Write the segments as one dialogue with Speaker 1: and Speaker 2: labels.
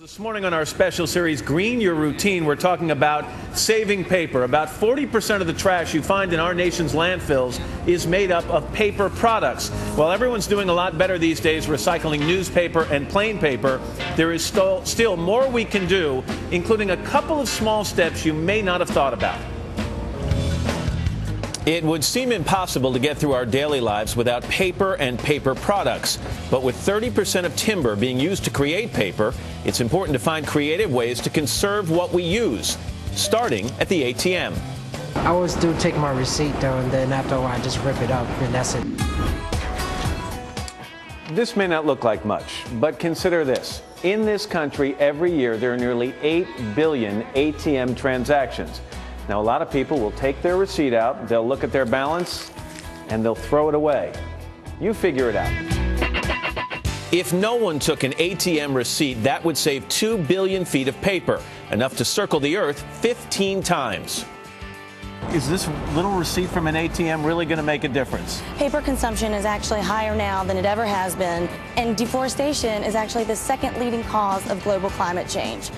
Speaker 1: This morning on our special series, Green Your Routine, we're talking about saving paper. About 40% of the trash you find in our nation's landfills is made up of paper products. While everyone's doing a lot better these days recycling newspaper and plain paper, there is still more we can do, including a couple of small steps you may not have thought about. It would seem impossible to get through our daily lives without paper and paper products. But with 30% of timber being used to create paper, it's important to find creative ways to conserve what we use, starting at the ATM.
Speaker 2: I always do take my receipt though, and then after a while I just rip it up, and that's it.
Speaker 1: This may not look like much, but consider this. In this country, every year there are nearly 8 billion ATM transactions. Now, a lot of people will take their receipt out, they'll look at their balance, and they'll throw it away. You figure it out. If no one took an ATM receipt, that would save 2 billion feet of paper, enough to circle the Earth 15 times. Is this little receipt from an ATM really going to make a difference?
Speaker 3: Paper consumption is actually higher now than it ever has been, and deforestation is actually the second leading cause of global climate change.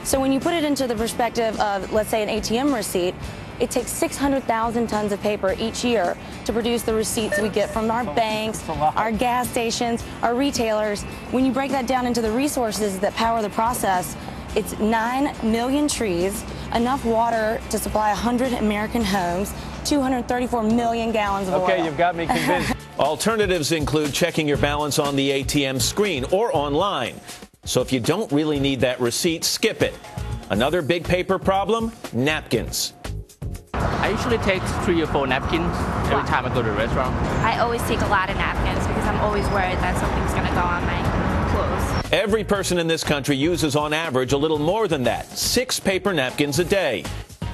Speaker 3: So when you put it into the perspective of, let's say, an ATM receipt, it takes 600,000 tons of paper each year to produce the receipts we get from our banks, our gas stations, our retailers. When you break that down into the resources that power the process, it's 9 million trees, enough water to supply 100 American homes, 234 million gallons of oil.
Speaker 1: Okay, you've got me convinced. Alternatives include checking your balance on the ATM screen or online. So if you don't really need that receipt, skip it. Another big paper problem, napkins.
Speaker 4: I usually take 3 or 4 napkins every time I go to the restaurant.
Speaker 5: I always take a lot of napkins because I'm always worried that something's going to go on my clothes.
Speaker 1: Every person in this country uses on average a little more than that, 6 paper napkins a day.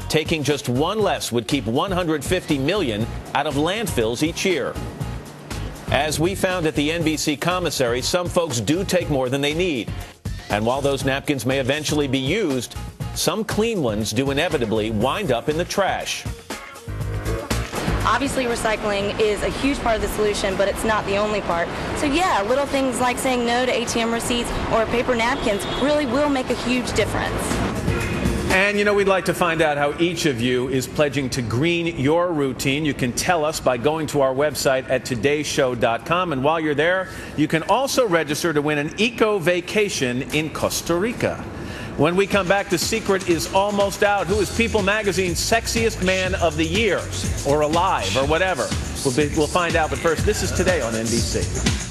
Speaker 1: Taking just one less would keep 150 million out of landfills each year. As we found at the NBC commissary, some folks do take more than they need. And while those napkins may eventually be used, some clean ones do inevitably wind up in the trash.
Speaker 3: Obviously, recycling is a huge part of the solution, but it's not the only part. So yeah, little things like saying no to ATM receipts or paper napkins really will make a huge difference.
Speaker 1: And, you know, we'd like to find out how each of you is pledging to green your routine. You can tell us by going to our website at todayshow.com. And while you're there, you can also register to win an eco vacation in Costa Rica. When we come back, the secret is almost out. Who is People Magazine's sexiest man of the year, or alive, or whatever? We'll find out. But first, this is Today on NBC.